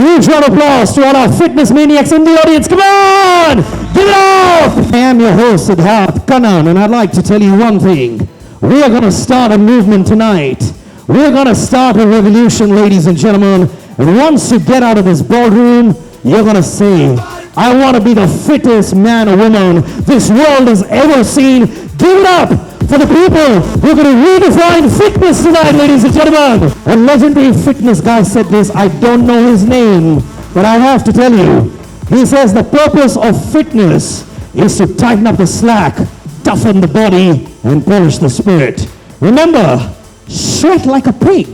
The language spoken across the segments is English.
huge round of applause to all our fitness maniacs in the audience. Come on! Give it up! I am your host, Siddharth Kannan, and I'd like to tell you one thing. We are going to start a movement tonight. We're going to start a revolution, ladies and gentlemen. And once you get out of this ballroom, you're going to say, I want to be the fittest man or woman this world has ever seen. Give it up for the people who are going to redefine fitness tonight, ladies and gentlemen. A legendary fitness guy said this. I don't know his name, but I have to tell you. He says the purpose of fitness is to tighten up the slack, toughen the body, and polish the spirit. Remember, sweat like a pig,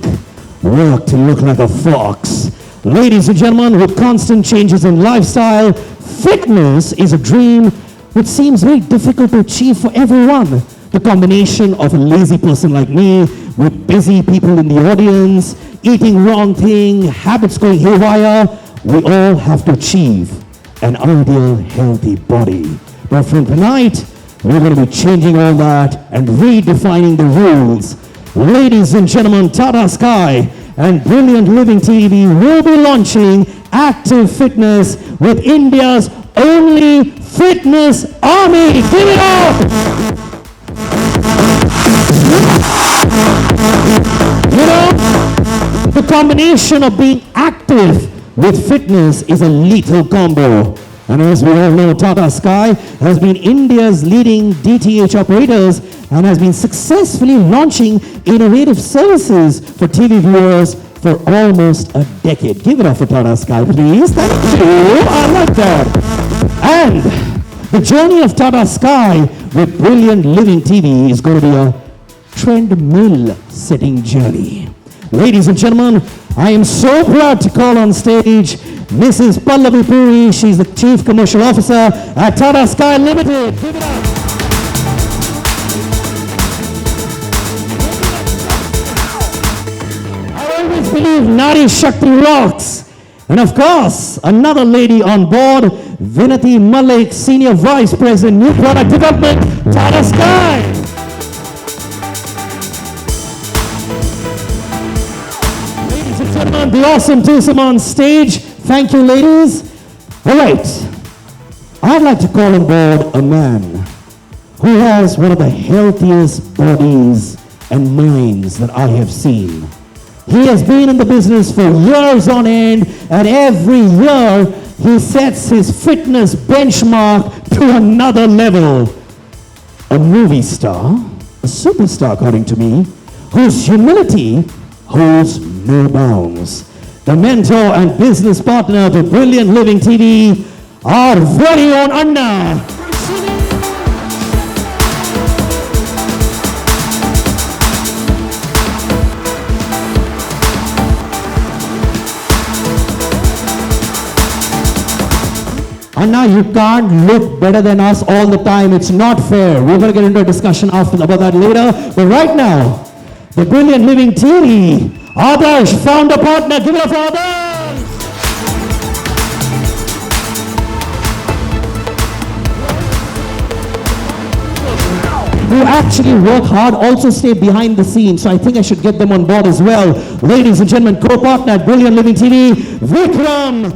work to look like a fox. Ladies and gentlemen, with constant changes in lifestyle, fitness is a dream which seems very difficult to achieve for everyone. The combination of a lazy person like me with busy people in the audience, eating wrong thing, habits going haywire, we all have to achieve an ideal healthy body. But from tonight, we're going to be changing all that and redefining the rules. Ladies and gentlemen, Tata Sky and Brilliant Living TV will be launching Active Fitness with India's only fitness army. Give it up! You know, the combination of being active with fitness is a lethal combo. And as we all know, Tata Sky has been India's leading DTH operators and has been successfully launching innovative services for TV viewers for almost a decade. Give it up for Tata Sky, please. Thank you. I like that. And the journey of Tata Sky with Brilliant Living TV is going to be a treadmill-setting journey. Ladies and gentlemen, I am so proud to call on stage Mrs. Pallavi Puri. She's the Chief Commercial Officer at Tata Sky Limited. Give it up. I always believe Nari Shakti rocks. And of course, another lady on board, Vinati Malik, Senior Vice President, New Product Development, Tata Sky. The awesome twosome on stage. Thank you, ladies. All right. I'd like to call on board a man who has one of the healthiest bodies and minds that I have seen. He has been in the business for years on end, and every year he sets his fitness benchmark to another level. A movie star, a superstar according to me, whose humility holds no bounds. The mentor and business partner to Brilliant Living TV, our very own Anna. Anna, you can't look better than us all the time. It's not fair. We're going to get into a discussion about that later. But right now, the Brilliant Living TV, Adarsh, founder partner. Give it up for Adarsh. Who actually work hard, also stay behind the scenes. So I think I should get them on board as well. Ladies and gentlemen, co-partner at Brilliant Living TV, Vikram.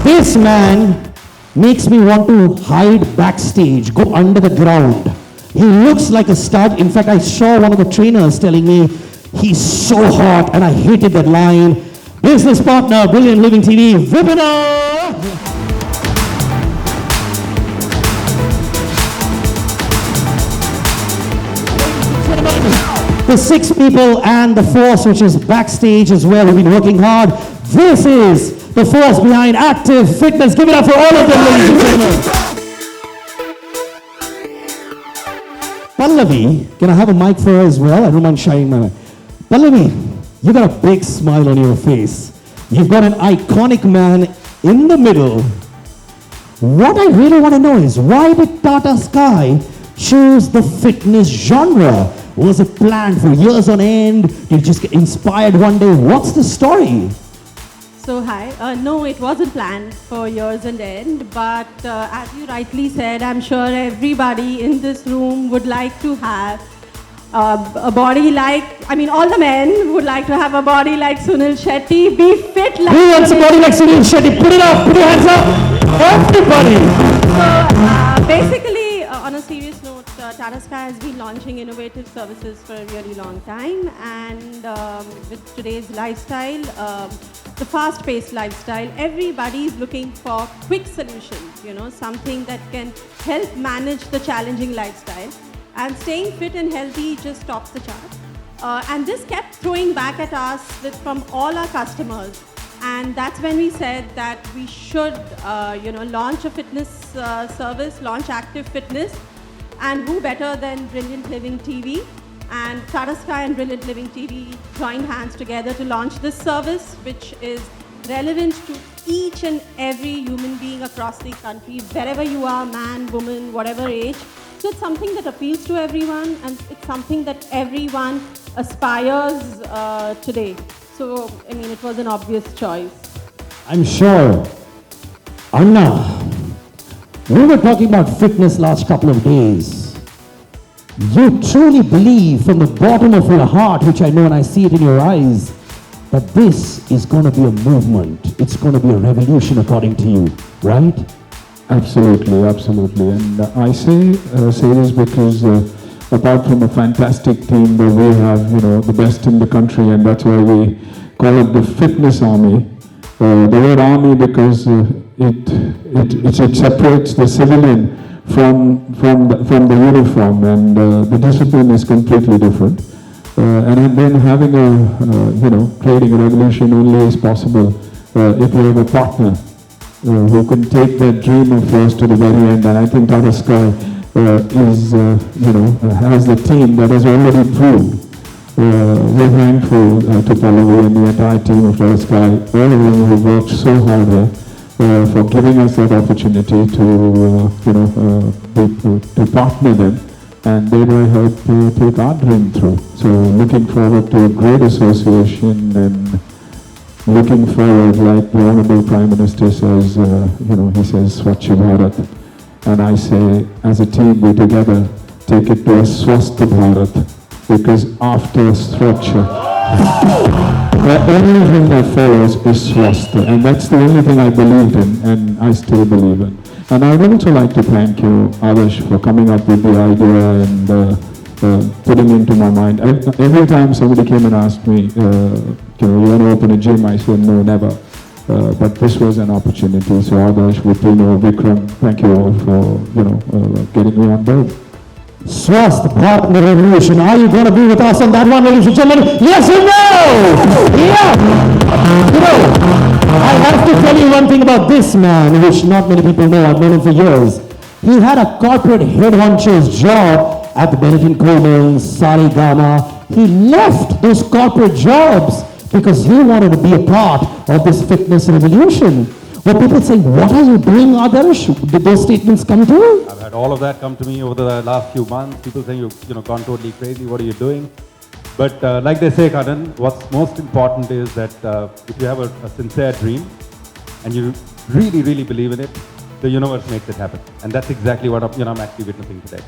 This man makes me want to hide backstage, go under the ground. He looks like a stud. In fact, I saw one of the trainers telling me he's so hot, and I hated that line. Business partner, Brilliant Living TV, Vipina. The 6 people and the force which is backstage as well have been working hard. This is the force behind Active Fitness. Give it up for all of them, ladies and gentlemen. Pallavi, can I have a mic for her as well? I don't mind sharing my mic. Pallavi, you got a big smile on your face. You've got an iconic man in the middle. What I really want to know is, why did Tata Sky choose the fitness genre? Was it planned for years on end? Did you just get inspired one day? What's the story? So hi. No, it wasn't planned for years and end, but as you rightly said, I'm sure everybody in this room would like to have a body like, I mean, all the men would like to have a body like Sunil Shetty, be fit like Who wants a body like Sunil Shetty? Put it up, put your hands up. Everybody. So basically, on a serious note, Tata Sky has been launching innovative services for a really long time, and with today's lifestyle, the fast-paced lifestyle, everybody is looking for quick solutions, you know, something that can help manage the challenging lifestyle. And staying fit and healthy just tops the chart. And this kept throwing back at us from all our customers. And that's when we said that we should, launch a fitness service, launch Active Fitness. And who better than Brilliant Living TV? And Tata Sky and Brilliant Living TV joined hands together to launch this service, which is relevant to each and every human being across the country, wherever you are, man, woman, whatever age. So it's something that appeals to everyone, and it's something that everyone aspires today. So, I mean, it was an obvious choice. I'm sure. Anna, we were talking about fitness last couple of days. You truly believe from the bottom of your heart, which I know and I see it in your eyes, that this is going to be a movement. It's going to be a revolution according to you, right? Absolutely, absolutely. And I say this because apart from a fantastic team that we have, the best in the country, and that's why we call it the Fitness Army. The word army because it separates the civilian from the uniform, and the discipline is completely different. And then having creating a revolution only is possible if you have a partner who can take that dream of yours to the very end. And I think Tata Sky has the team that has already proved. We're thankful to Pallavi and the entire team of Tata Sky, all of them who worked so hard here, for giving us that opportunity to partner them, and thereby help take our dream through. So looking forward to a great association, and looking forward, like the Honorable Prime Minister says, he says Swachh Bharat, and I say, as a team, we together take it to a Swasth Bharat, because after Swachh, the only thing that follows is Swasth, and that's the only thing I believed in, and I still believe in. And I would also like to thank you, Adarsh, for coming up with the idea and putting into my mind. Every time somebody came and asked me, you want to open a gym? I said, no, never. But this was an opportunity. So Adarsh, Vipino, Vikram, thank you all for, getting me on board. Swasth Bharat Revolution. Are you going to be with us on that one, ladies and gentlemen? Yes or no? Yeah. I have to tell you one thing about this man, which not many people know. I've known him for years. He had a corporate head honcho's job at the Benetton Coleman, Saregama. He left those corporate jobs because he wanted to be a part of this fitness revolution. Well, people say, what are you doing, Adarsh? Did those statements come to you? I've had all of that come to me over the last few months. People saying, you've gone totally crazy. What are you doing? But like they say, Karan, what's most important is that if you have a sincere dream and you really, really believe in it, the universe makes it happen. And that's exactly what I'm actually witnessing today.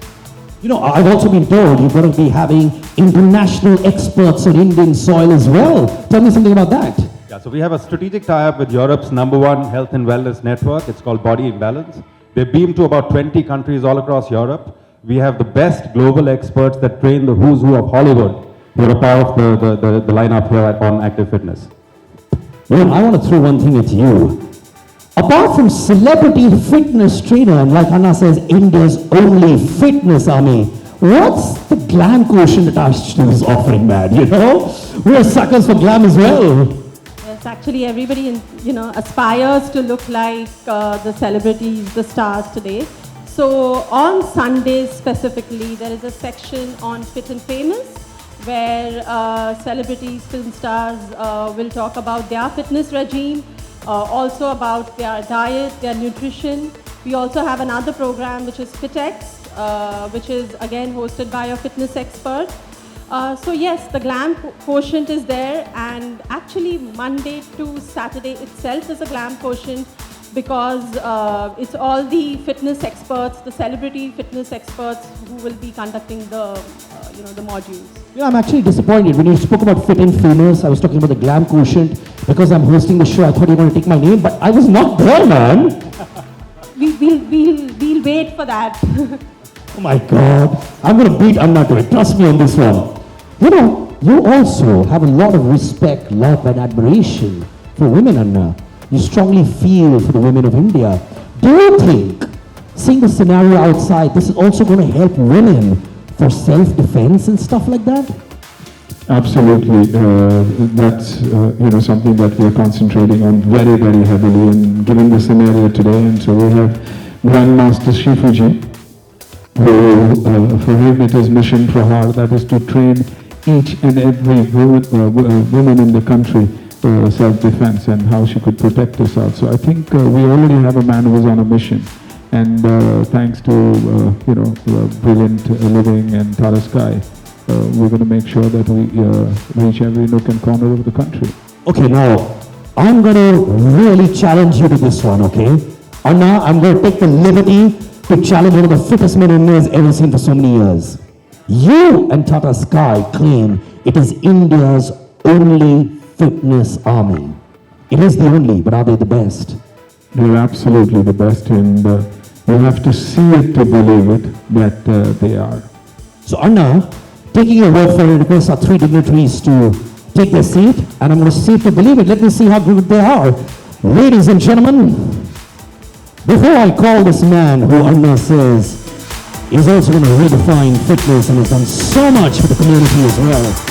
I've also been told you're going to be having international experts on Indian soil as well. Tell me something about that. Yeah, so we have a strategic tie-up with Europe's #1 health and wellness network. It's called Body Imbalance. They beam to about 20 countries all across Europe. We have the best global experts that train the who's who of Hollywood who are a part of the lineup here on Active Fitness. Well, I want to throw one thing at you. Apart from celebrity fitness trainer, and like Anna says, India's only fitness army, what's the glam quotient that Ashton is offering, man? We're suckers for glam as well. Yes, actually everybody aspires to look like the celebrities, the stars today. So on Sundays specifically, there is a section on Fit and Famous, where celebrities, film stars will talk about their fitness regime, also about their diet, their nutrition. We also have another program which is FitX, which is again hosted by a fitness expert. So yes, the glam quotient is there, and actually Monday to Saturday itself is a glam quotient because it's all the fitness experts, the celebrity fitness experts who will be conducting the, the modules. I'm actually disappointed. When you spoke about fit and famous, I was talking about the glam quotient. Because I'm hosting the show, I thought you were going to take my name, but I was not there, man. We'll wait for that. Oh my God. I'm going to beat Anna to it. Trust me on this one. You know, you also have a lot of respect, love and admiration for women, Anna. You strongly feel for the women of India. Do you think, seeing the scenario outside, this is also going to help women for self-defense and stuff like that? Absolutely. That's something that we are concentrating on very, very heavily, and given the scenario today. And so we have Grandmaster Shifuji, who for him it is mission for her, that is to train each and every woman in the country self-defense and how she could protect herself. So I think we already have a man who is on a mission, and thanks to Brilliant Living and Tata Sky, we're going to make sure that we reach every nook and corner of the country. Okay, now I'm going to really challenge you to this one, okay? Anna, I'm going to take the liberty to challenge one of the fittest men India has ever seen for so many years. You and Tata Sky claim it is India's only fitness army. It is the only, but are they the best? They're absolutely the best, and you have to see it to believe it that they are. So Anna, taking your word for it, request our three dignitaries to take their seat, and I'm going to see it to believe it. Let me see how good they are. Ladies and gentlemen, before I call this man who Anna says is also going to redefine fitness and has done so much for the community as well.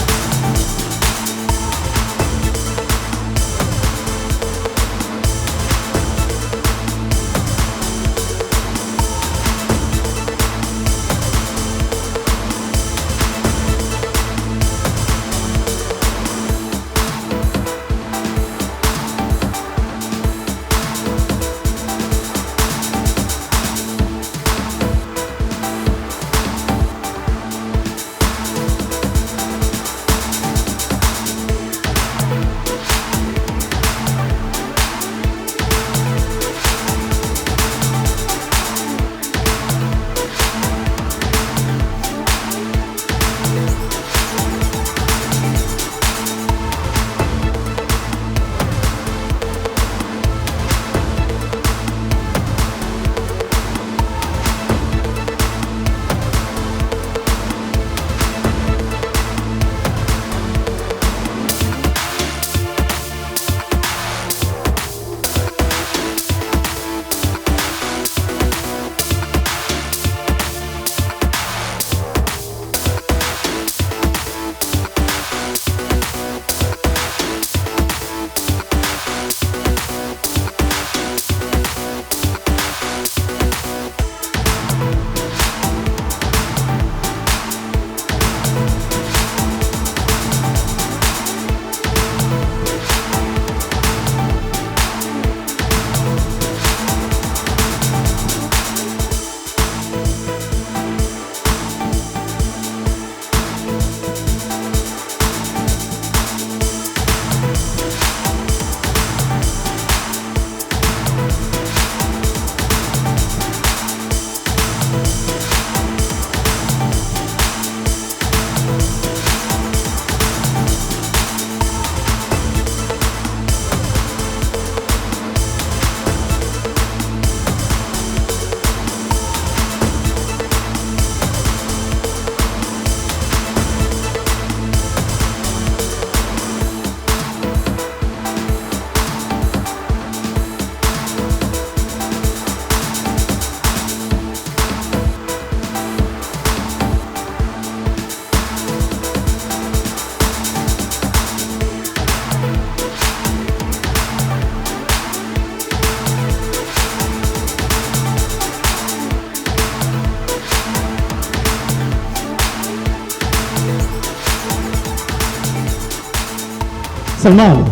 Salman,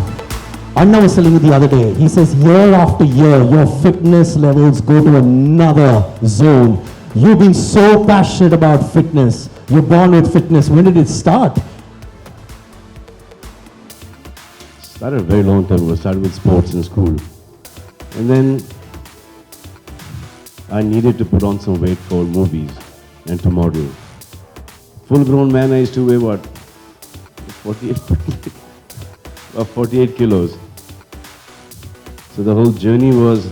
Anna was telling me the other day, he says year after year, your fitness levels go to another zone. You've been so passionate about fitness. You're born with fitness. When did it start? Started a very long time ago. Started with sports in school. And then I needed to put on some weight for movies and to model. Full grown man, I used to weigh what? 48, 48 kilos. So the whole journey was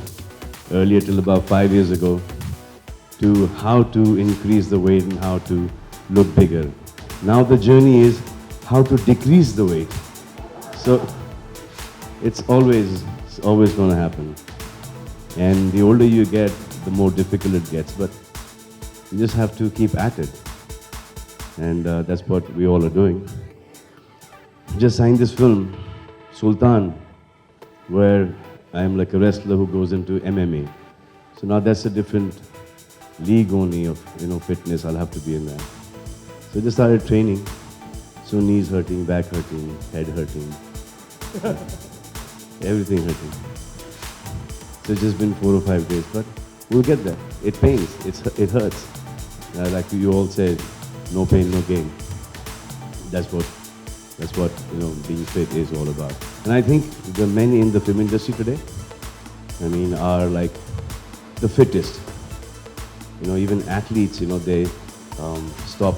earlier till about 5 years ago to how to increase the weight and how to look bigger. Now the journey is how to decrease the weight. So it's always going to happen. And the older you get, the more difficult it gets. But you just have to keep at it. And that's what we all are doing. Just signed this film, Sultan, where I am like a wrestler who goes into MMA. So now that's a different league only of fitness. I'll have to be in that. So I just started training. So knees hurting, back hurting, head hurting, everything hurting. So it's just been 4 or 5 days, but we'll get there. It pains, it hurts. Like you all said, no pain, no gain. That's what being fit is all about. And I think the men in the film industry today, are like the fittest. Even athletes, they stop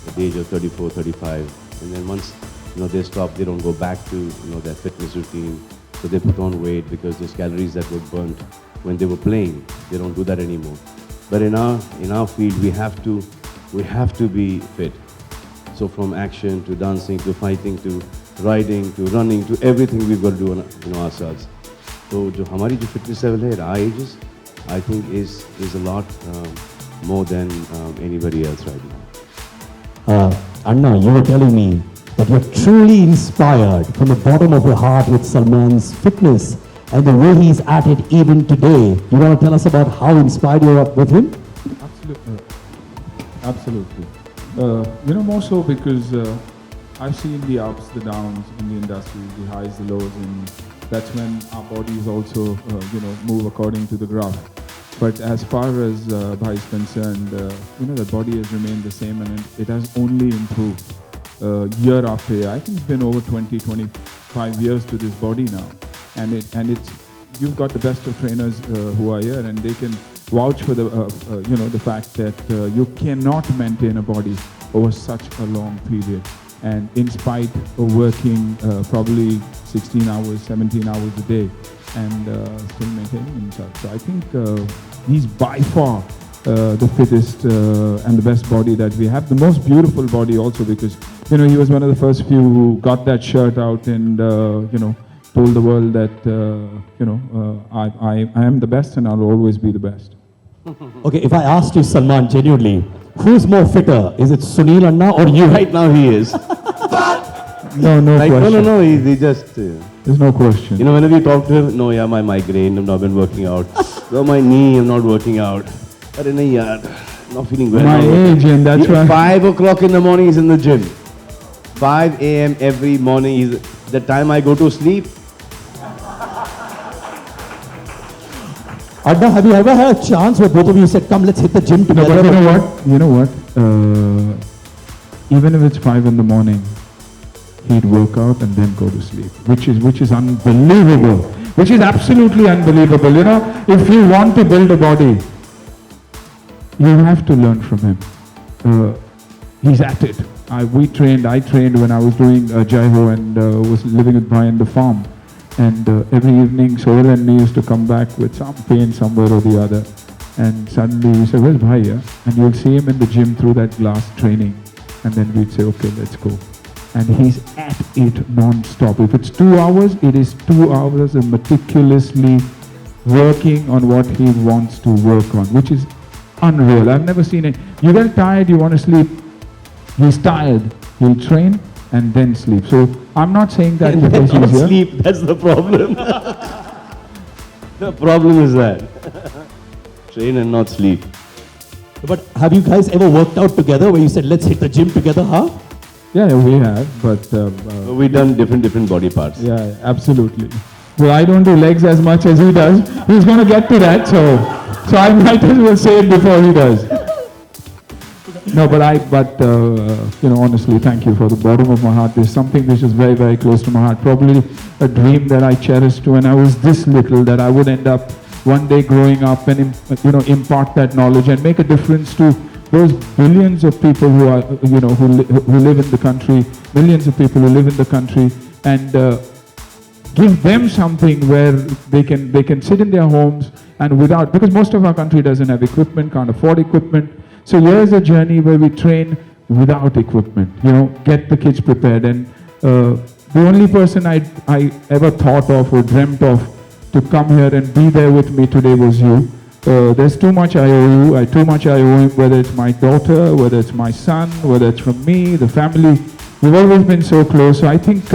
at the age of 34, 35, and then once they stop, they don't go back to their fitness routine. So they put on weight because those calories that were burnt when they were playing, they don't do that anymore. But in our field, we have to be fit. So from action to dancing to fighting to riding to running to everything we've got to do ourselves. So our fitness level at our ages, I think is a lot more than anybody else right now. Anna, you were telling me that you're truly inspired from the bottom of your heart with Salman's fitness and the way he's at it even today. You want to tell us about how inspired you are with him? Absolutely. More so because I've seen the ups, the downs in the industry, the highs, the lows, and that's when our bodies also, move according to the graph. But as far as Bhai is concerned, the body has remained the same and it has only improved year after year. I think it's been over 20, 25 years to this body now. And it's you've got the best of trainers who are here, and they can vouch for the fact that you cannot maintain a body over such a long period. And in spite of working probably 16 hours, 17 hours a day, and still maintaining himself. So I think he's by far the fittest and the best body that we have. The most beautiful body also, because he was one of the first few who got that shirt out and told the world that I am the best and I'll always be the best. Okay, if I asked you, Salman, genuinely, who's more fitter? Is it Sunil Anna or you? Right now he is. No question. No, he just... There's no question. Whenever you talk to him, no, yeah, my migraine, I've not been working out. No, my knee, I'm not working out. But in a year, not feeling well. My age, and that's why... 5 o'clock in the morning, he's in the gym. 5 a.m. every morning, the time I go to sleep. Adda, have you ever had a chance where both of you said, come, let's hit the gym together? But you know what? Even if it's 5 in the morning, he'd work out and then go to sleep, which is unbelievable. Which is absolutely unbelievable. If you want to build a body, you have to learn from him. He's at it. I trained when I was doing Jaiho and was living with Brian the farm. And every evening, Sohail and me used to come back with some pain somewhere or the other. And suddenly we say, where's Bhai? Yeah? And you'll see him in the gym through that glass training. And then we'd say, okay, let's go. And he's at it non-stop. If it's 2 hours, it is 2 hours of meticulously working on what he wants to work on, which is unreal. I've never seen it. You get tired, you want to sleep. He's tired. He'll train and then sleep. So I'm not saying that because he's here. Sleep, that's the problem. The problem is that. Train and not sleep. But have you guys ever worked out together where you said, let's hit the gym together, huh? Yeah, we have, but... we've done different body parts. Yeah, absolutely. Well, I don't do legs as much as he does. He's going to get to that, so I might as well say it before he does. No, but honestly, thank you for the bottom of my heart. There's something which is very, very close to my heart. Probably a dream that I cherished when I was this little, that I would end up one day growing up and impart that knowledge and make a difference to those billions of people who are who live in the country, millions of people who live in the country, and give them something where they can sit in their homes and without, because most of our country doesn't have equipment, can't afford equipment. So here's a journey where we train without equipment, get the kids prepared. And the only person I ever thought of or dreamt of to come here and be there with me today was you. There's too much I owe you, too much I owe him, whether it's my daughter, whether it's my son, whether it's from me, the family. We've always been so close. So I think,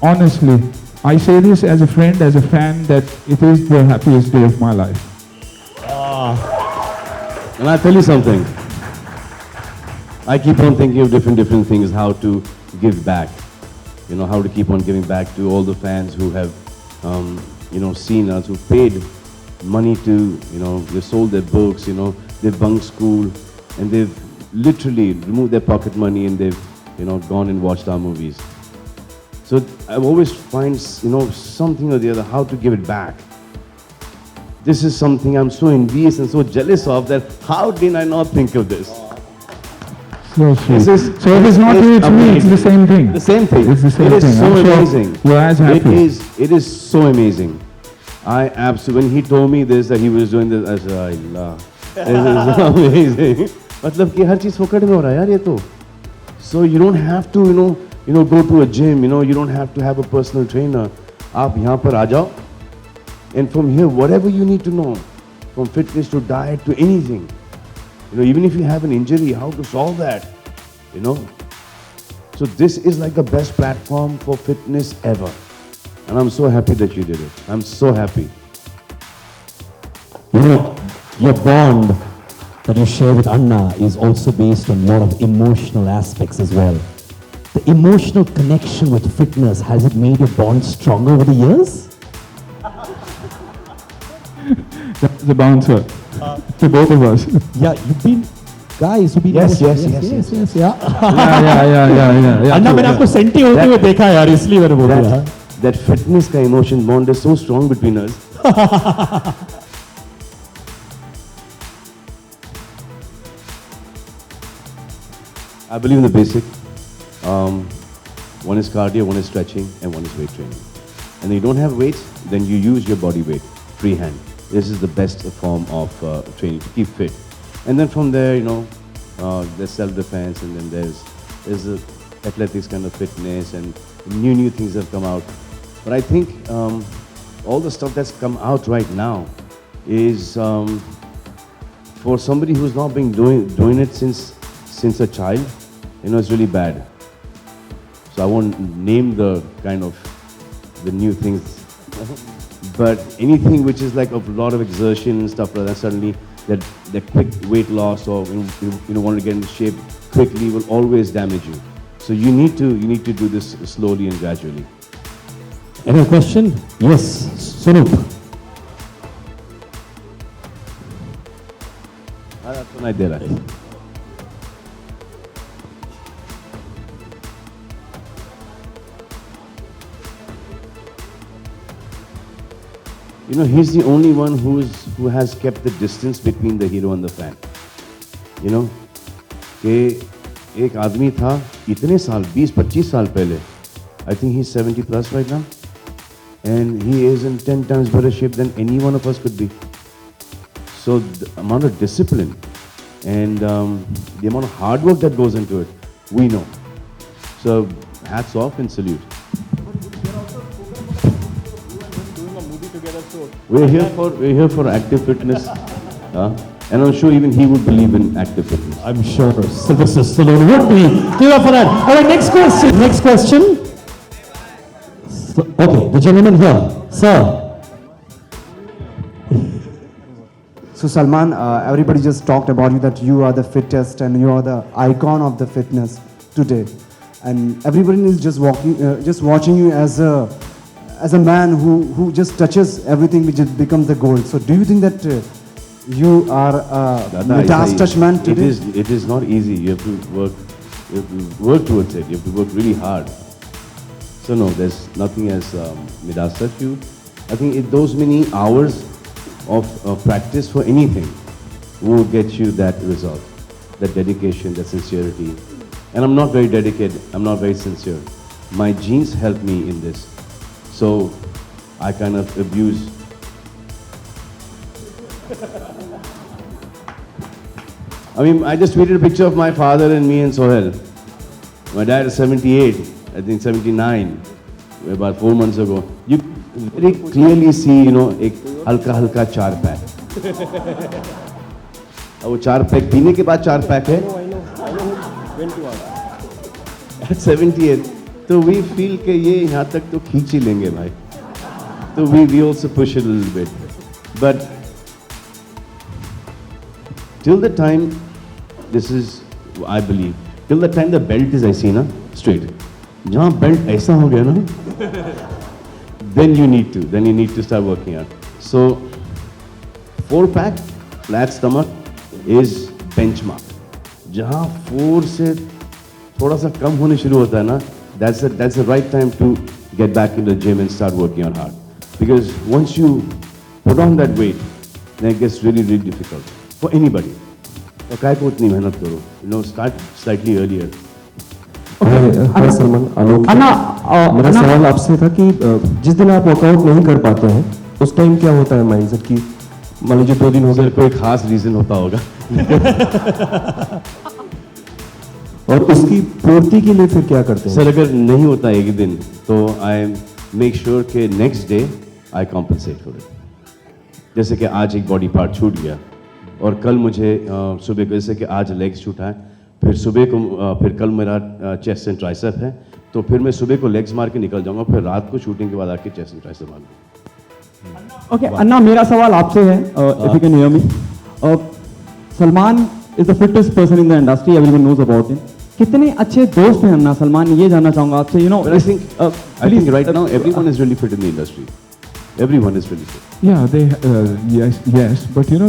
honestly, I say this as a friend, as a fan, that it is the happiest day of my life. And I'll tell you something. I keep on thinking of different things, how to give back. How to keep on giving back to all the fans who have, seen us, who paid money to, they sold their books, they've bunked school, and they've literally removed their pocket money and they've, gone and watched our movies. So I always find, something or the other, how to give it back. This is something I'm so envious and so jealous of, that how did I not think of this? So sweet. So it is not you, it's me, it's the same thing. The same thing. It's the same it thing. Is so amazing. You're as happy. It is so amazing. I absolutely, when he told me this, that he was doing this, I said, Allah, this is so amazing. मतलब कि हर चीज़ फोकट में हो रहा है यार ये तो. So you don't have to, go to a gym, you don't have to have a personal trainer. आप यहाँ पर आ जाओ. And from here, whatever you need to know, from fitness to diet to anything, even if you have an injury, how to solve that, So this is like the best platform for fitness ever. And I'm so happy that you did it. I'm so happy. Your bond that you share with Anna is also based on a lot of emotional aspects as well. The emotional connection with fitness, has it made your bond stronger over the years? That's the bouncer to both of us. Yeah, you've been Yes. yeah. Yeah. अन्ना मैंने आपको senti होते हुए देखा है यार, इसलिए मैंने बोल दिया. That fitness ka emotion bond is so strong between us. I believe in the basic. One is cardio, one is stretching, and one is weight training. And if you don't have weights, then you use your body weight, freehand. This is the best form of training to keep fit. And then from there, there's self-defense, and then there's the athletics kind of fitness, and new things have come out. But I think all the stuff that's come out right now is for somebody who's not been doing it since a child, it's really bad. So I won't name the kind of the new things, but anything which is like a lot of exertion and stuff like that, suddenly that quick weight loss or want to get in shape quickly will always damage you. So you need to do this slowly and gradually. Any question? Yes, Sunup. सुनाई दे रहा है. He's the only one who has kept the distance between the hero and the fan. कि एक आदमी था इतने साल 20-25 साल पहले. I think he's 70 plus right now, and he is in 10 times better shape than any one of us could be. So the amount of discipline and the amount of hard work that goes into it, we know. So hats off and salute. We're here for active fitness, and I'm sure even he would believe in active fitness. I'm sure Sylvester Stallone would be. Give up for that. All right, next question. Okay, the gentleman here, sir. So Salman, everybody just talked about you, that you are the fittest and you are the icon of the fitness today, and everybody is just watching you as a man who just touches everything which becomes the gold. So do you think that you are a Dada, Midas touch man today. it is not easy. You have to work towards it. You have to work really hard. So no, there's nothing as Midas touch you. I think those many hours of practice for anything will get you that result, that dedication, that sincerity. And I'm not very dedicated. I'm not very sincere. My genes help me in this. So I kind of abuse. I mean, I just tweeted a picture of my father and me and Sohail. My dad is 78, I think 79, about 4 months ago. You very clearly see, you know, एक हल्का 4 pack. अब वो 4 pack पीने के बाद 4 pack है. At 78, तो we feel कि ये यहाँ तक तो खींच ही लेंगे भाई. So we also push it a little bit. But till the time, this is, I believe, till the time the belt is ऐसी ना, straight. जहाँ belt ऐसा हो गया ना, then you need to start working out. So 4-pack, flat stomach is benchmark. जहाँ 4 से थोड़ा सा कम होने शुरू होता है ना, that's the right time to get back into the gym and start working on hard. Because once you put on that weight, then it gets really, really difficult for anybody. तो काय को उतनी मेहनत करो, you know, start slightly earlier. हाय सलमान, आलोक। मेरा सवाल आपसे था कि जिस दिन आप वर्कआउट नहीं कर पाते हैं उस टाइम क्या होता है माइंडसेट की? मान लीजिए 2 दिन हो गए, कोई खास रीजन होता होगा। और उसकी पूर्ति के लिए फिर क्या करते हैं? सर अगर नहीं होता एक दिन तो आई मेक श्योर के next day I compensate for it. जैसे कि आज एक बॉडी पार्ट छूट गया और कल मुझे सुबह को, जैसे कि आज लेग्स छूटा है, फिर सुबह को फिर कल मेरा चेस्ट एंड ट्राइसेप है, तो फिर मैं सुबह को लेग्स मार के निकल जाऊंगा, फिर रात को शूटिंग के बाद आके चेस्ट एंड ट्राइसेप मारूंगा। ओके अन्ना, मेरा सवाल आपसे है, if you can hear me. Salman is the fittest person in the industry, everyone knows about him. कितने अच्छे दोस्त हैं अन्ना? सलमान, ये जानना चाहूंगा आपसे। You know, I think right now everyone is really fit in the industry. Everyone is really fit. Yeah, yes, but you know,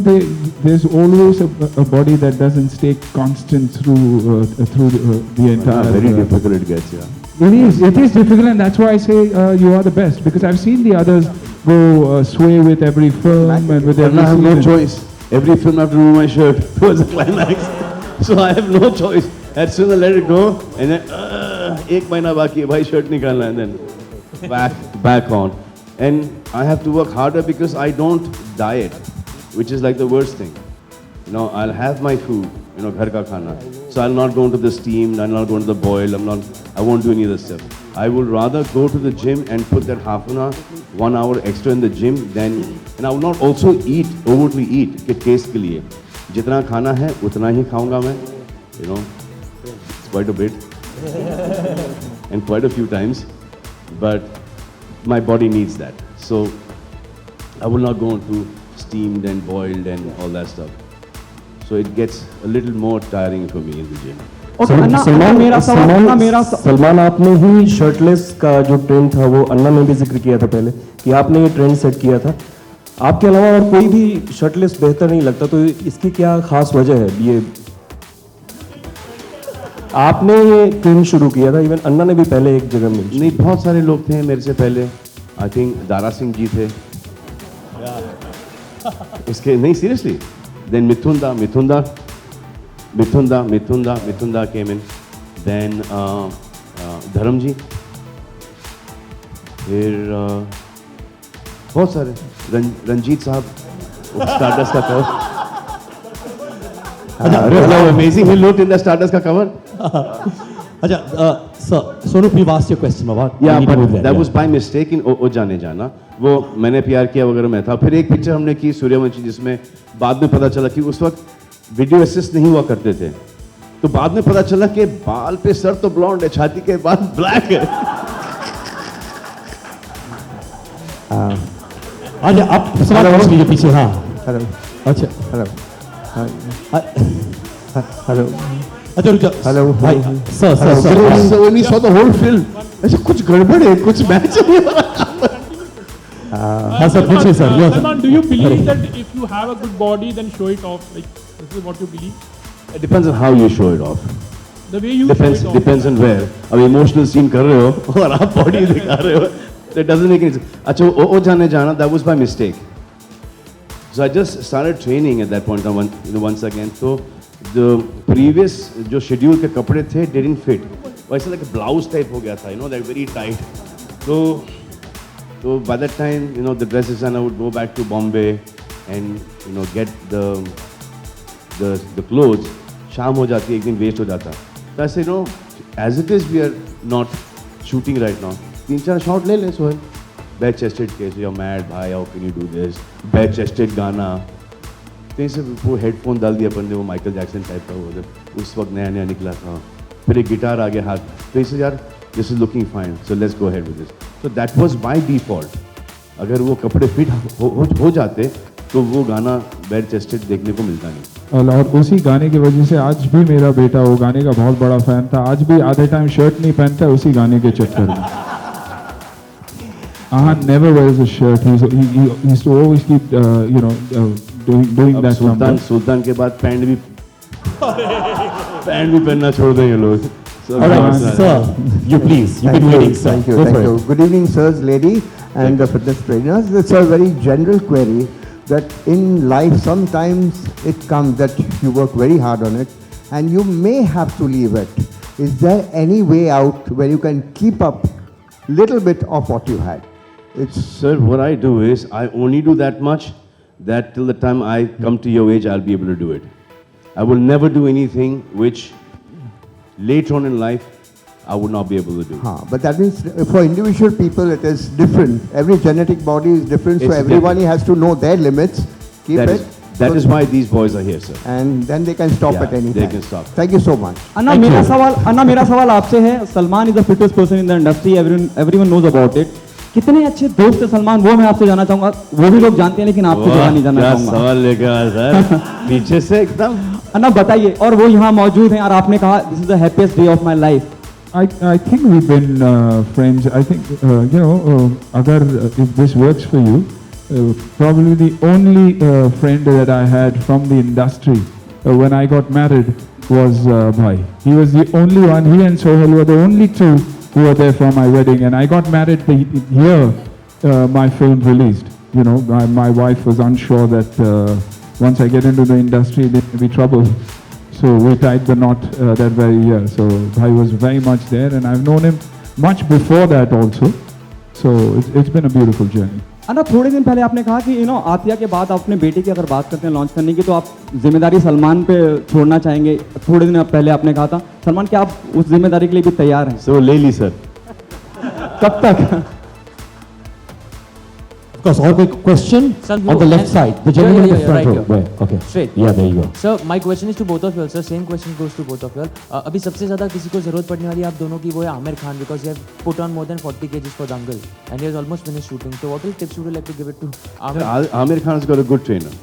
there's always a body that doesn't stay constant through the entire. Very difficult it gets, yeah. It is difficult, and that's why I say you are the best, because I've seen the others go sway with every film and with every. I have no season. choice. Every film I have to remove my shirt towards the climax, so I have no choice. As soon as I let it go, and then एक महीना बाकी है भाई, shirt निकालना, and then back on. And I have to work harder because I don't diet, which is like the worst thing. You know, I'll have my food, you know, ghar ka khana. So I'll not go into the steam, I'll not go into the boil, I won't do any of this stuff. I would rather go to the gym and put that half an hour, 1 hour extra in the gym than, and I will not also overtly eat, के taste के लिए. जितना खाना है, उतना ही खाऊंगा मैं, you know, it's quite a bit, and quite a few times, but my body needs that. So I will not go into steamed and boiled and all that stuff. So it gets a little more tiring for me in the gym. Salman, आपने ही shirtless का जो trend था वो अन्ना ने भी जिक्र किया था पहले कि आपने ये ट्रेंड सेट किया था। आपके अलावा और कोई भी शर्टलेस बेहतर नहीं लगता, तो इसकी क्या खास वजह है? ये आपने ये ट्रेंड शुरू किया था, इवन अन्ना ने भी पहले एक जगह में। नहीं, बहुत सारे लोग थे मेरे से पहले। आई थिंक दारा सिंह जी थे इसके, नहीं सीरियसली। देन मिथुंदा केम इन, देन धर्म जी, फिर बहुत सारे, रंजीत साहब, स्टारडस्ट का cover. Amazing, he looked in the Stardust का cover. Sir, Sonu, we've asked you a question about. Yeah, but that was by mistake in ओ जाने जाना। वो मैंने प्यार किया वगैरह में था। फिर एक पिक्चर हमने की सूर्यवंशी, जिसमें बाद में पता चला कि उस वक्त वीडियो असिस्ट नहीं हुआ करते थे, तो बाद में पता चला कि बाल पे सर तो ब्लॉन्ड है, छाती के बाद ब्लैक है। अच्छा, आप सवाल पूछ लीजिए पीछे। हाँ, हेलो, अच्छा, हेलो, हेलो, अच्छा, रुक जाओ। Hello, sir, So when we saw the whole film, ऐसा कुछ गड़बड़ है, कुछ मैच नहीं हो रहा। हाँ सर पूछिए sir yes. Salman, do you believe that if you have a good body, then show it off? Like, this is what you believe? It depends on how you show it off. The way you Depends show it off. depends on where. अब emotional scene कर रहे हो और आप body दिखा रहे हो. That doesn't make any sense. अच्छा वो जाना that was by mistake. So I just started training at that point on once again. So the previous जो schedule के कपड़े थे didn't fit. वैसे like a blouse type हो गया था, like very tight. So by that time, the dresses, and I would go back to Bombay and get the clothes. शाम हो जाती, एक दिन waste हो जाता. So I said, as it is, we are not shooting right now. 3-4 shot ले ले Sohail. Bare chested case, you're mad, bhai, how can you do this? Bare chested गाना. कहीं से वो हेडफोन डाल दिया अपन ने, वो माइकल जैक्सन टाइप का वो उस वक्त नया नया निकला था. फिर एक गिटार आ गया हाथ. तो इसे यार, this is looking fine, so let's go ahead with this. So that was by default. अगर वो कपड़े फिट हो जाते तो वो गाना bare chested देखने को मिलता नहीं. और उसी गाने की वजह से आज भी मेरा बेटा वो गाने का बहुत बड़ा फैन था. आज भी आधे टाइम शर्ट नहीं पहनता है उसी गाने के चक्कर में. Ahan never wears a shirt. He used to always keep doing that number. सुल्तान के बाद पैंट भी पहनना छोड़ देंगे लोग. All right, sir, you please, you've been waiting, sir. Thank you, Go thank for you. it. Good evening, sirs, lady, and the fitness trainers. It's a very general query that in life sometimes it comes that you work very hard on it and you may have to leave it. Is there any way out where you can keep up little bit of what you had? Sir, what I do is I only do that much that till the time I come to your age, I'll be able to do it. I will never do anything which later on in life I would not be able to do. But that means for individual people it is different. Every genetic body is different, so It's everybody has to know their limits. Keep it. That is why these boys are here, sir. And then they can stop Yeah, at any they time. can stop. Thank you so much. अन्ना मेरा सवाल आपसे है. Salman is the fittest person in the industry. Everyone knows about it. कितने अच्छे दोस्त है सलमान, वो मैं आपसे जानना चाहूंगा. वो भी लोग जानते हैं लेकिन आपसे ज़्यादा नहीं जानना क्या चाहूंगा. सवाल लेके आया सर पीछे से एकदम. अन्ना बताइए. और वो यहाँ मौजूद हैं और आपने कहा this is the happiest day of my life. I think we've been friends. I think agar if this works for you, probably the only friend that I had from the industry when I got married was Bhai. He was the only one. He and Sohail were the only two who were there for my wedding, and I got married the year my film released. My wife was unsure that once I get into the industry, there may be trouble. So we tied the knot that very year. So Bhai was very much there, and I've known him much before that also. So it's been a beautiful journey. अन्ना थोड़े दिन पहले आपने कहा कि आतिया के बाद अपने बेटे की अगर बात करते हैं लॉन्च करने की तो आप जिम्मेदारी सलमान पे छोड़ना चाहेंगे. थोड़े दिन पहले आपने कहा था. सलमान, क्या आप उस जिम्मेदारी के लिए भी तैयार हैं? So ले ली सर. कब तक? Of course, all quick question on the left side. The gentleman in the front row. Where? Okay. Straight. Yeah, there you go. Sir, my question is to both of you all. Sir, same question goes to both of you all. अभी सबसे ज़्यादा किसी को ज़रूरत पड़ने वाली है आप दोनों की, वो है Aamir Khan, because you have put on more than 40 kgs for Dangal and he has almost finished shooting. So what tips would you like to give it to Amir? Amir Khan has got a good trainer.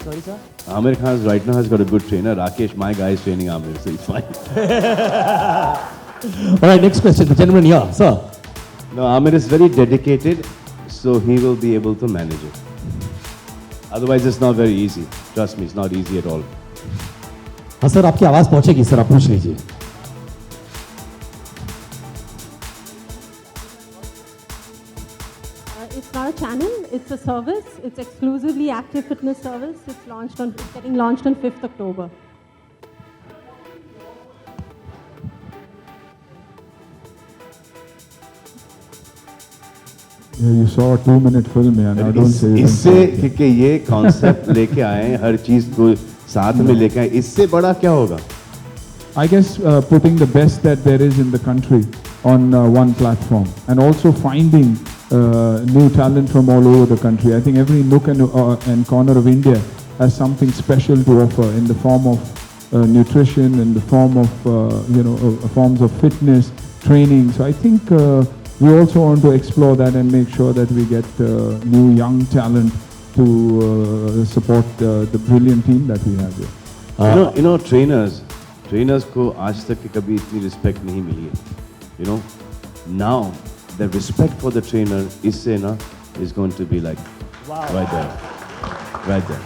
Sorry, sir? Amir Khan right now has got a good trainer. Rakesh, my guy, is training Amir, so he's fine. All right, next question. The gentleman here, sir. No, Amir is very dedicated, so he will be able to manage it. Otherwise, it's not very easy. Trust me, it's not easy at all. हाँ sir, आपकी आवाज पहुंचेगी sir, आप पूछ लीजिए. It's not a channel, it's a service. It's exclusively active fitness service. It's getting launched on 5th October. Yeah, you saw a 2-minute film, man. I don't say it. इससे क्योंकि ये concept लेके आए हैं, हर चीज को साथ में लेके आए, इससे बड़ा क्या होगा? I guess putting the best that there is in the country on one platform, and also finding new talent from all over the country. I think every nook and corner of India has something special to offer in the form of nutrition, in the form of forms of fitness, training. So I think we also want to explore that and make sure that we get new young talent to support the brilliant team that we have here. trainers को आज तक कभी इतनी respect नहीं मिली है. Now the respect for the trainer इससे ना is going to be like right there. Right there.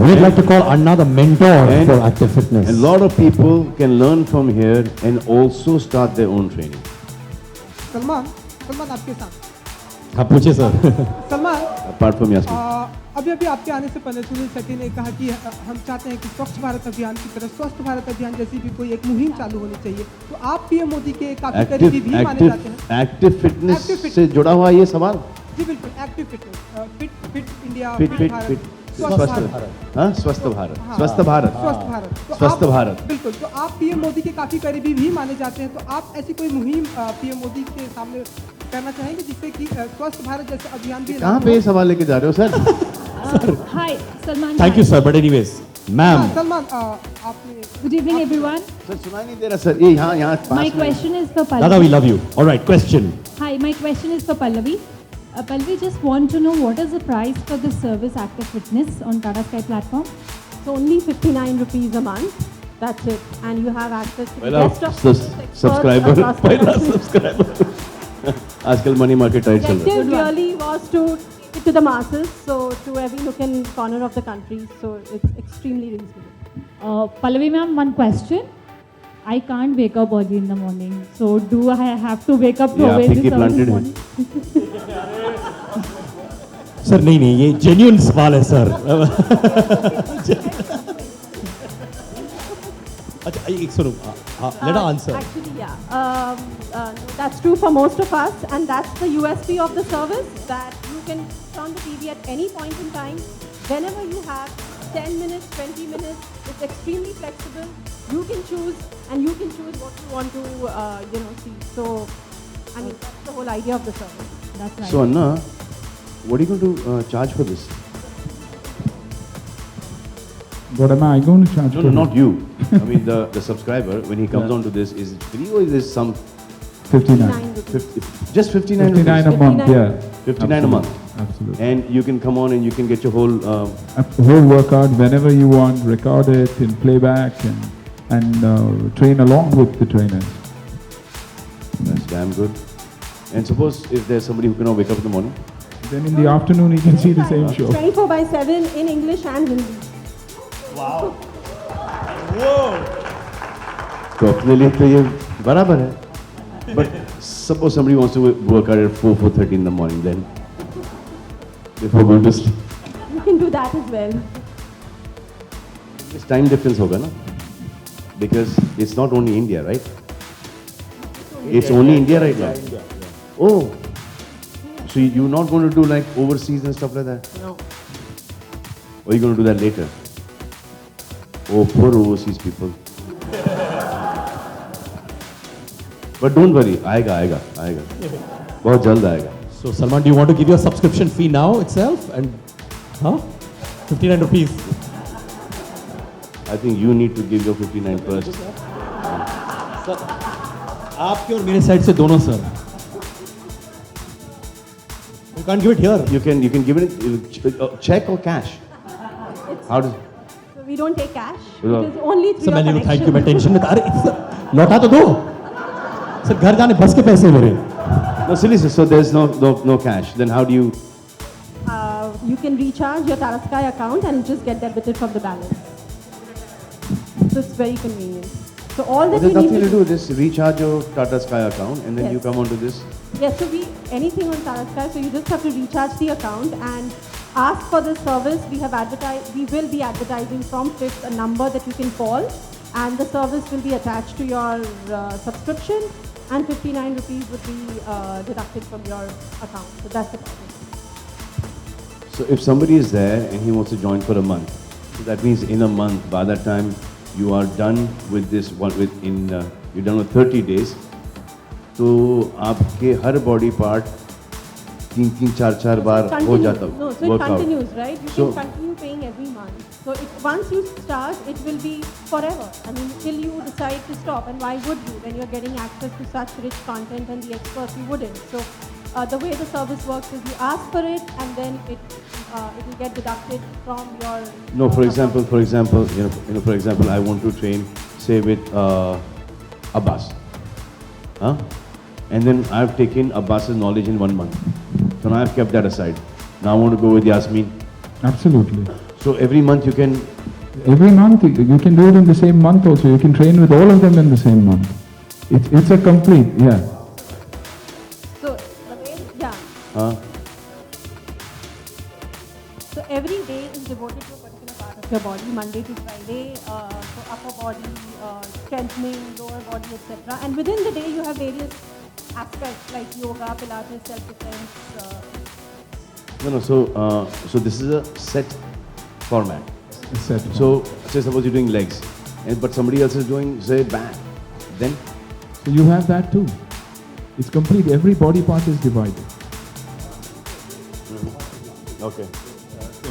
We'd like to call another mentor And- for active fitness. A lot of people can learn from here and also start their own training. Salman Salman आपके साथ हाँ पूछिए sir. Salman Apart from Yasmin. अभी अभी आपके आने से पहले सुनील शेट्टी ने कहा कि हम चाहते हैं कि स्वच्छ भारत अभियान की तरह स्वस्थ भारत अभियान जैसी भी कोई एक मुहिम चालू होनी चाहिए तो आप पीएम मोदी के काफी करीबी भी माने जाते हैं एक्टिव फिटनेस Active fitness. से जुड़ा हुआ ये सवाल. जी बिल्कुल active fitness fit India fit fit Bharat, fit स्वस्थ स्वस्थ भारत भारत. हाँ स्वस्थ भारत. हाँ, स्वस्थ भारत. स्वस्थ भारत तो स्वस्थ आप- भारत. बिल्कुल तो आप पीएम मोदी के काफी करीबी भी माने जाते हैं तो आप ऐसी कोई मुहिम पीएम मोदी के सामने करना चाहेंगे जिससे कि स्वस्थ भारत जैसे अभियान भी कहाँ पे ये सवाल लेके जा रहे हो sir? Hi, Salman. Thank you sir. But anyways, ma'am. Salman आपने Good evening, everyone. सर सुनाई नहीं दे रहा सर. ये यहाँ पास My में. question is for Dada, Pallavi. we love you. All right, question. Hi, my question is for Pallavi. Pallavi, just want to know what is the price for this service, Active Fitness, on Tata Sky platform? So only 59 rupees a month. That's it. And you have access to the पहला best of experts subscriber. across the पहला country. Subscriber. आजकल money market tight चल रहा है. objective really was to take it to the masses, so to every nook and corner of the country, so it's extremely reasonable. Pallavi ma'am, one question. I can't wake up early in the morning. So do I have to wake up to Yeah, avail picky this service in planted the है. morning? Sir नहीं ये genuine सवाल है sir. अच्छा एक सुनो. Let her answer. Actually, yeah. That's true for most of us, and that's the USP of the service, that you can turn the TV at any point in time, whenever you have 10 minutes, 20 minutes. It's extremely flexible. You can choose, and you can choose what you want to, see. So, I mean, that's the whole idea of the service. That's right. So Anna, what are you going to charge for this? What am I going to charge No, for? not you. I mean the subscriber when he comes on to this, is it free or is this some 59. 50, just 59 59 a rupees? month, yeah. 59 a month. Absolutely. And you can come on and you can get your whole A whole workout whenever you want, record it in playback and train along with the trainers. that's damn good. And suppose if there's somebody who cannot wake up in the morning, Then in the afternoon you can see the same show. 24/7 in English and Hindi. तो अपने लिए तो ये बराबर है. But suppose somebody wants to work out at 4:30 in the morning, then before going to sleep, You can do that as well. this time difference होगा ना? Because it's not only India, right? It's only India right now. Oh, so you're not going to do like overseas and stuff like that? No. Or are you going to do that later? Oh, poor overseas people. But don't worry, आएगा. बहुत जल्द आएगा. So Salman, do you want to give your subscription fee now itself? And 59 rupees. I think you need to give your 59 first. आपके और मेरे side से दोनों sir. You can't give it here. You can give it check or cash. How does? So we don't take cash. No. It is only through sir your मैं thank you मैं connection. Tension में था. अरे लौटा तो दो. Sir घर जाने बस के पैसे मेरे. No, seriously. So there's no cash. Then how do you? You can recharge your Tata Sky account and just get debited from the balance. So it's very convenient. So all that There's you need nothing to to do. Just recharge your Tata Sky account and then you Yes. come onto this. Yes, so anything on Tata Sky, so you just have to recharge the account and ask for the service. We will be advertising from 5th a number that you can call, and the service will be attached to your subscription, and 59 rupees would be deducted from your account. So that's the process. So if somebody is there and he wants to join for a month, so that means in a month, by that time you are done with this one you're done with 30 days. तो आपके हर body part 3-4 बार हो जाता No, so it workout. continues, right? You So- can continue paying every month. So once you start, it will be forever. I mean, till you decide to stop. And why would you? When you're getting access to such rich content and the experts, you wouldn't. So the way the service works is you ask for it, and then it will get deducted from your. No, for example, for example, I want to train, say with Abbas, huh? And then I've taken Abbas's knowledge in 1 month. So now I've kept that aside. Now I want to go with Yasmin. Absolutely. So every month you can. Every month, you can do it in the same month also. You can train with all of them in the same month. It's a complete, yeah. So, yeah. So every day is devoted to a particular part of your body, Monday to Friday, so upper body, strengthening, lower body, etc. And within the day you have various aspects like yoga, Pilates, self-defense. No. So this is a set format. Set. So say suppose you're doing legs, but somebody else is doing say back, then. So you have that too. It's complete. Every body part is divided. Okay.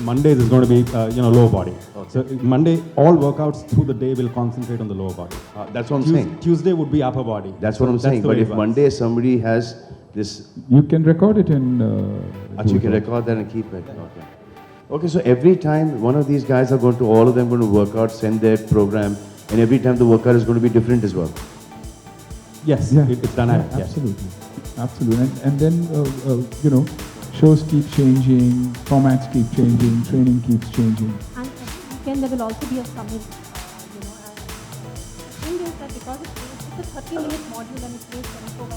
Mondays is going to be, lower body. Okay. So Monday, all workouts through the day will concentrate on the lower body. That's what I'm saying. Tuesday would be upper body. That's what I'm saying. But if Monday somebody has this... You can record it in... you can record that and keep it. Okay. Okay, so every time one of these guys are going to, all of them going to work out, send their program, and every time the workout is going to be different as well. Yes, yeah. It's dynamic. Yeah, absolutely. Yes. Absolutely. And then, shows keep changing, formats keep changing, training keeps changing. And every weekend there will also be a summit, and the thing is that because it's a 30-minute module and it's based 24/7,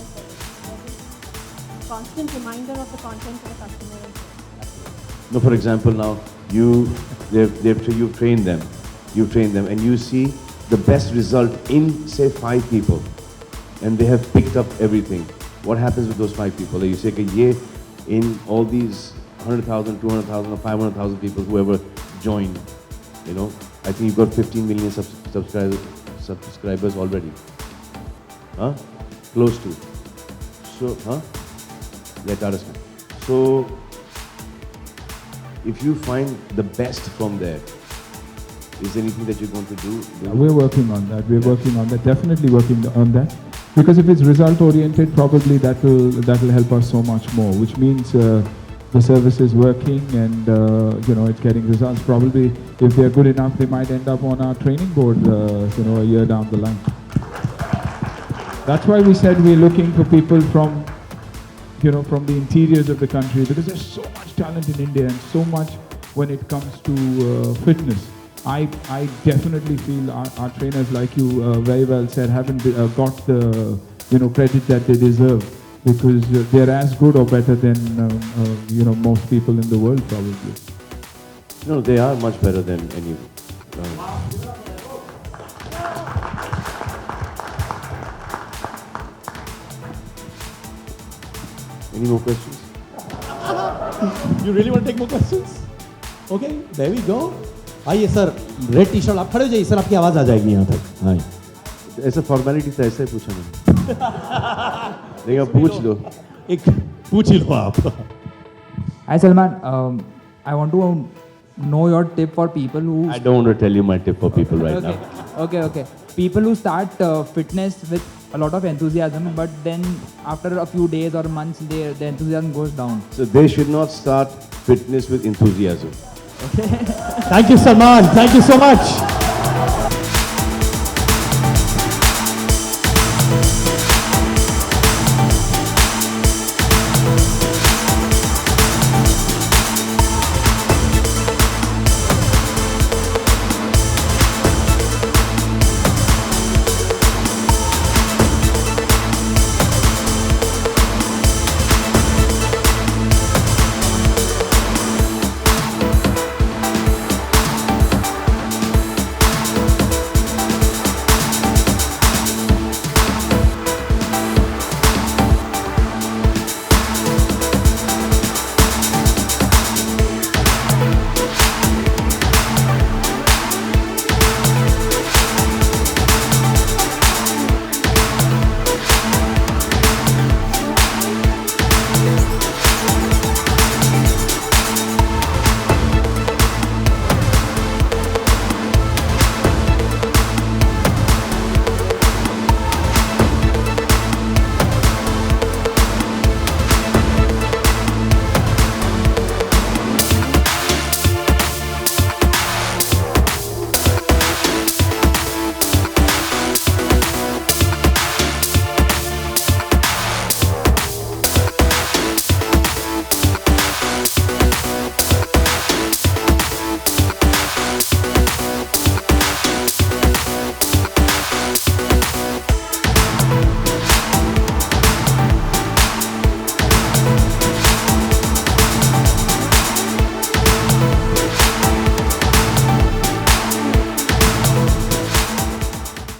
there will be a constant reminder of the content to the customer. No, for example, now you've trained them, and you see the best result in say 5 people, and they have picked up everything. What happens with those 5 people? You say, okay, in all these 100,000, 200,000 or 500,000 people, whoever joined, I think you've got 15 million subscribers already. Huh? Close to. So, let us know. So, if you find the best from there, is there anything that you're going to do? We're working on that. We're working on that. Definitely working on that. Because if it's result oriented, probably that will help us so much more. Which means the service is working and it's getting results. Probably if they're good enough, they might end up on our training board. A year down the line. That's why we said we're looking for people from the interiors of the country, because there's so much talent in India and so much when it comes to fitness. I definitely feel our trainers, like you very well said, haven't got the credit that they deserve, because they're as good or better than most people in the world probably. No, they are much better than any. Any more questions? You really want to take more questions? Okay, there we go. आइए sir, red T shirt आप खड़े हो जाइए sir, आपकी आवाज आ जाएगी यहाँ तक. हाँ. ऐसा फॉर्मेलिटी था, ऐसा ही पूछा मैंने. लेकिन पूछ लो. एक पूछ ही लो आप. Hi Salman, I want to know your tip for people who... I don't want to tell you my tip for people right now. Okay. People who start fitness with a lot of enthusiasm, but then after a few days or months, the enthusiasm goes down. So they should not start fitness with enthusiasm. Okay. Thank you, Salman. Thank you so much.